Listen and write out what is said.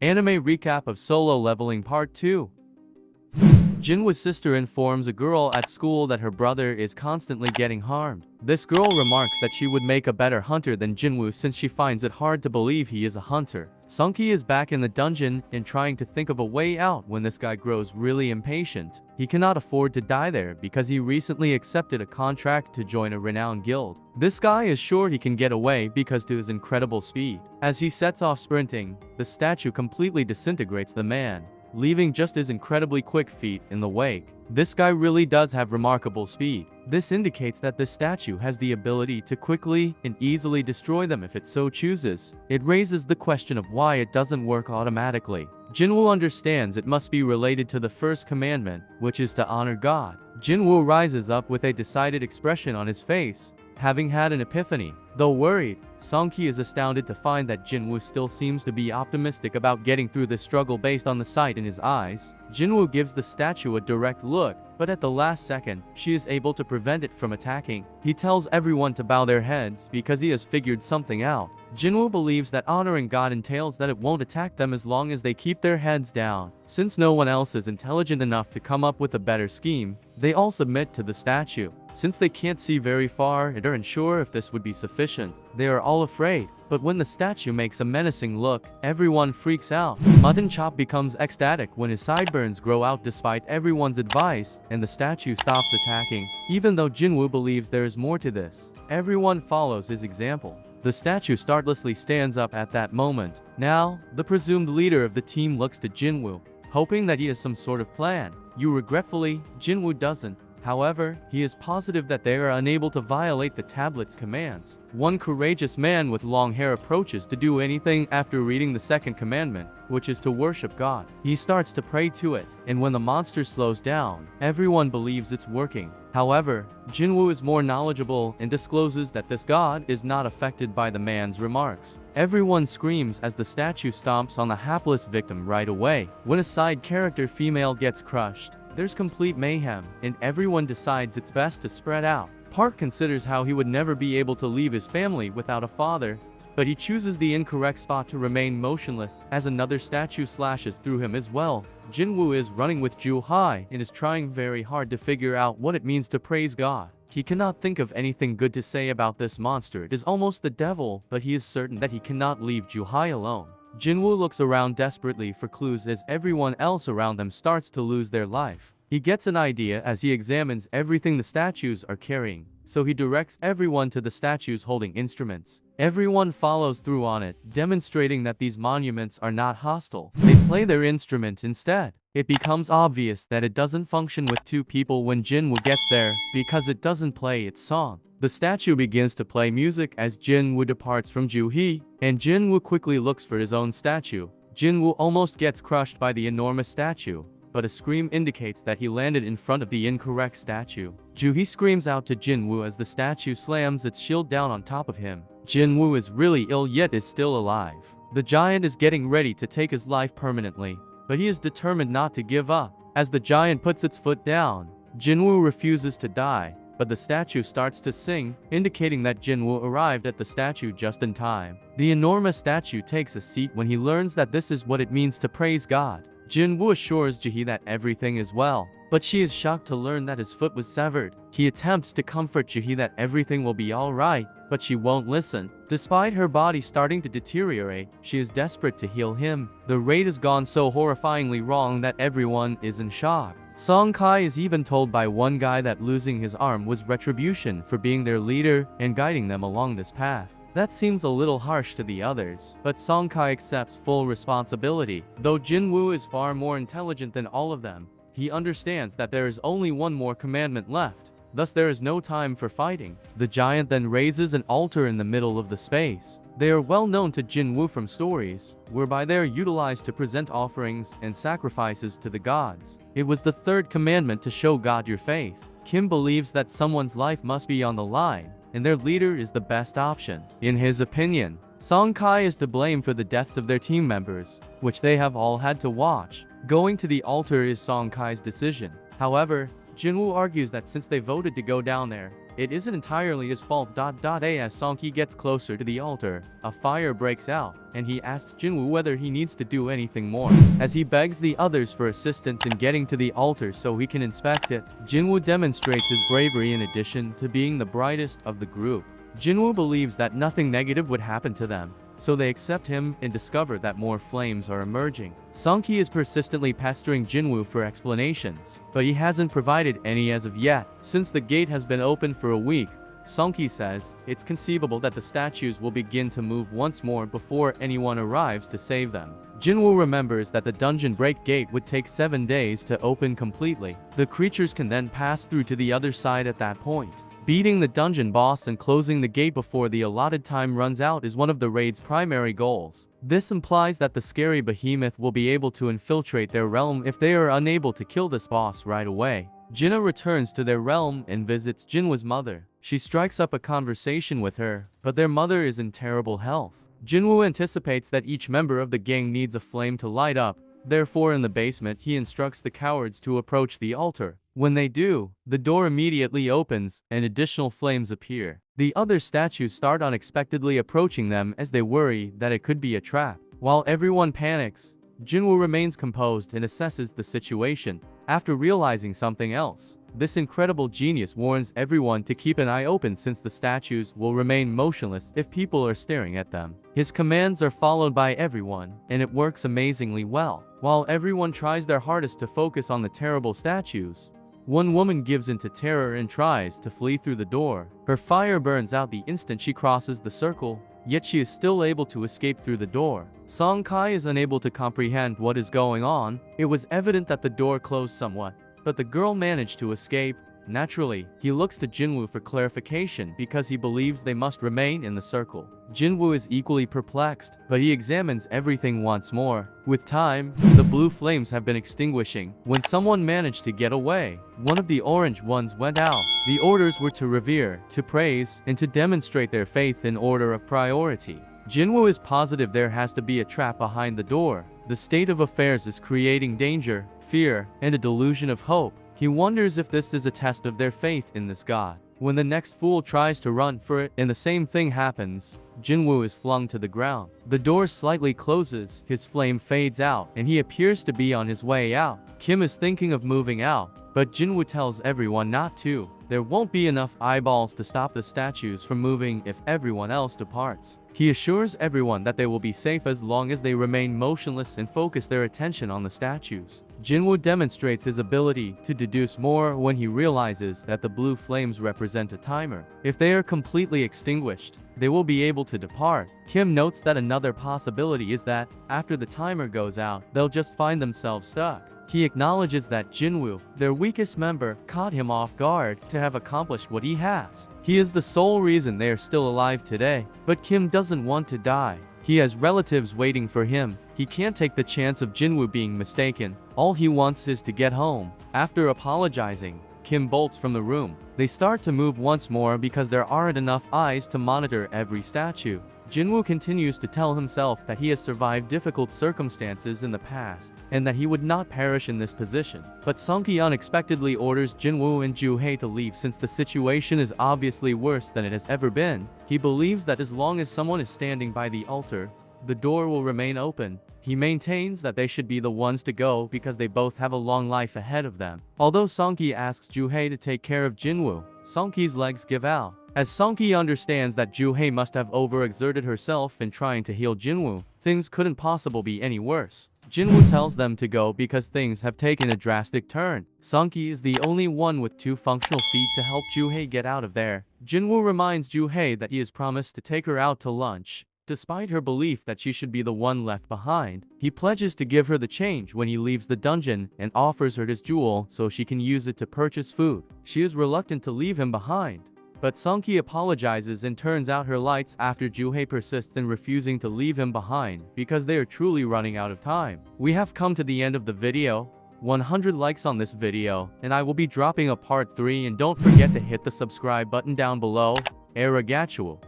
Anime recap of Solo Leveling Part 2. Jinwoo's sister informs a girl at school that her brother is constantly getting harmed. This girl remarks that she would make a better hunter than Jinwoo since she finds it hard to believe he is a hunter. Sungki is back in the dungeon and trying to think of a way out when this guy grows really impatient. He cannot afford to die there because he recently accepted a contract to join a renowned guild. This guy is sure he can get away because to his incredible speed. As he sets off sprinting, the statue completely disintegrates the man, leaving just his incredibly quick feet in the wake. This guy really does have remarkable speed. This indicates that this statue has the ability to quickly and easily destroy them if it so chooses. It raises the question of why it doesn't work automatically. Jinwoo understands it must be related to the first commandment, which is to honor God. Jinwoo rises up with a decided expression on his face, having had an epiphany. Though worried, Songki is astounded to find that Jinwoo still seems to be optimistic about getting through this struggle based on the sight in his eyes. Jinwoo gives the statue a direct look, but at the last second, she is able to prevent it from attacking. He tells everyone to bow their heads because he has figured something out. Jinwoo believes that honoring God entails that it won't attack them as long as they keep their heads down. Since no one else is intelligent enough to come up with a better scheme, they all submit to the statue. Since they can't see very far and aren't sure if this would be sufficient, they are all afraid. But when the statue makes a menacing look, everyone freaks out. Mutton Chop becomes ecstatic when his sideburns grow out despite everyone's advice, and the statue stops attacking. Even though Jinwoo believes there is more to this, everyone follows his example. The statue startlessly stands up at that moment. Now, the presumed leader of the team looks to Jinwoo, hoping that he has some sort of plan. Regretfully, Jinwoo doesn't. However, he is positive that they are unable to violate the tablet's commands. One courageous man with long hair approaches to do anything after reading the second commandment, which is to worship God. He starts to pray to it, and when the monster slows down, everyone believes it's working. However, Jinwoo is more knowledgeable and discloses that this god is not affected by the man's remarks. Everyone screams as the statue stomps on the hapless victim right away. When a side character female gets crushed, there's complete mayhem, and everyone decides it's best to spread out. Park considers how he would never be able to leave his family without a father, but he chooses the incorrect spot to remain motionless as another statue slashes through him as well. Jinwoo is running with Ju-hai and is trying very hard to figure out what it means to praise God. He cannot think of anything good to say about this monster. It is almost the devil, but he is certain that he cannot leave Ju-hai alone. Jinwoo looks around desperately for clues as everyone else around them starts to lose their life. He gets an idea as he examines everything the statues are carrying, so he directs everyone to the statues holding instruments. Everyone follows through on it, demonstrating that these monuments are not hostile. They play their instrument instead. It becomes obvious that it doesn't function with two people when Jinwoo gets there, because it doesn't play its song. The statue begins to play music as Jinwoo departs from Ju-hee, and Jinwoo quickly looks for his own statue. Jinwoo almost gets crushed by the enormous statue, but a scream indicates that he landed in front of the incorrect statue. Ju-hee screams out to Jinwoo as the statue slams its shield down on top of him. Jinwoo is really ill yet is still alive. The giant is getting ready to take his life permanently, but he is determined not to give up. As the giant puts its foot down, Jinwoo refuses to die, but the statue starts to sing, indicating that Jinwoo arrived at the statue just in time. The enormous statue takes a seat when he learns that this is what it means to praise God. Jinwoo assures Ju-hee that everything is well, but she is shocked to learn that his foot was severed. He attempts to comfort Ju-hee that everything will be alright, but she won't listen. Despite her body starting to deteriorate, she is desperate to heal him. The raid has gone so horrifyingly wrong that everyone is in shock. Song Kai is even told by one guy that losing his arm was retribution for being their leader and guiding them along this path. That seems a little harsh to the others, but Song Kai accepts full responsibility. Though Jinwoo is far more intelligent than all of them, he understands that there is only one more commandment left. Thus there is no time for fighting. The giant then raises an altar in the middle of the space. They are well known to Jinwoo from stories, whereby they are utilized to present offerings and sacrifices to the gods. It was the third commandment to show God your faith. Kim believes that someone's life must be on the line, and their leader is the best option. In his opinion, Song Kai is to blame for the deaths of their team members, which they have all had to watch. Going to the altar is Song Kai's decision. However, Jinwoo argues that since they voted to go down there, it isn't entirely his fault. As Songki gets closer to the altar, a fire breaks out, and he asks Jinwoo whether he needs to do anything more. As he begs the others for assistance in getting to the altar so he can inspect it, Jinwoo demonstrates his bravery in addition to being the brightest of the group. Jinwoo believes that nothing negative would happen to them, so they accept him and discover that more flames are emerging. Songki is persistently pestering Jinwoo for explanations, but he hasn't provided any as of yet. Since the gate has been open for a week, Songki says it's conceivable that the statues will begin to move once more before anyone arrives to save them. Jinwoo remembers that the dungeon break gate would take 7 days to open completely. The creatures can then pass through to the other side at that point. Beating the dungeon boss and closing the gate before the allotted time runs out is one of the raid's primary goals. This implies that the scary behemoth will be able to infiltrate their realm if they are unable to kill this boss right away. Jinna returns to their realm and visits Jinwoo's mother. She strikes up a conversation with her, but their mother is in terrible health. Jinwoo anticipates that each member of the gang needs a flame to light up. Therefore, in the basement, he instructs the cowards to approach the altar. When they do, the door immediately opens, and additional flames appear. The other statues start unexpectedly approaching them as they worry that it could be a trap. While everyone panics, Jinwoo remains composed and assesses the situation. After realizing something else, this incredible genius warns everyone to keep an eye open since the statues will remain motionless if people are staring at them. His commands are followed by everyone, and it works amazingly well. While everyone tries their hardest to focus on the terrible statues, one woman gives into terror and tries to flee through the door. Her fire burns out the instant she crosses the circle, yet she is still able to escape through the door. Song Kai is unable to comprehend what is going on. It was evident that the door closed somewhat, but the girl managed to escape. Naturally, he looks to Jinwoo for clarification because he believes they must remain in the circle. Jinwoo is equally perplexed, but he examines everything once more. With time, the blue flames have been extinguishing. When someone managed to get away, one of the orange ones went out. The orders were to revere, to praise, and to demonstrate their faith in order of priority. Jinwoo is positive there has to be a trap behind the door. The state of affairs is creating danger, fear, and a delusion of hope. He wonders if this is a test of their faith in this god. When the next fool tries to run for it and the same thing happens, Jinwoo is flung to the ground. The door slightly closes, his flame fades out, and he appears to be on his way out. Kim is thinking of moving out, but Jinwoo tells everyone not to. There won't be enough eyeballs to stop the statues from moving if everyone else departs. He assures everyone that they will be safe as long as they remain motionless and focus their attention on the statues. Jinwoo demonstrates his ability to deduce more when he realizes that the blue flames represent a timer. If they are completely extinguished, they will be able to depart. Kim notes that another possibility is that, after the timer goes out, they'll just find themselves stuck. He acknowledges that Jinwoo, their weakest member, caught him off guard to have accomplished what he has. He is the sole reason they are still alive today, but Kim doesn't want to die. He has relatives waiting for him. He can't take the chance of Jinwoo being mistaken. All he wants is to get home. After apologizing, Kim bolts from the room. They start to move once more because there aren't enough eyes to monitor every statue. Jinwoo continues to tell himself that he has survived difficult circumstances in the past, and that he would not perish in this position. But Songki unexpectedly orders Jinwoo and Juhei to leave since the situation is obviously worse than it has ever been. He believes that as long as someone is standing by the altar, the door will remain open. He maintains that they should be the ones to go because they both have a long life ahead of them. Although Songki asks Juhei to take care of Jinwoo, Songki's legs give out. As Songki understands that Juhei must have overexerted herself in trying to heal Jinwoo, things couldn't possibly be any worse. Jinwoo tells them to go because things have taken a drastic turn. Songki is the only one with 2 functional feet to help Juhei get out of there. Jinwoo reminds Juhei that he has promised to take her out to lunch. Despite her belief that she should be the one left behind, he pledges to give her the change when he leaves the dungeon and offers her his jewel so she can use it to purchase food. She is reluctant to leave him behind, but Songki apologizes and turns out her lights after Juhei persists in refusing to leave him behind because they are truly running out of time. We have come to the end of the video. 100 likes on this video, and I will be dropping a part 3, and don't forget to hit the subscribe button down below. AnimeRecap.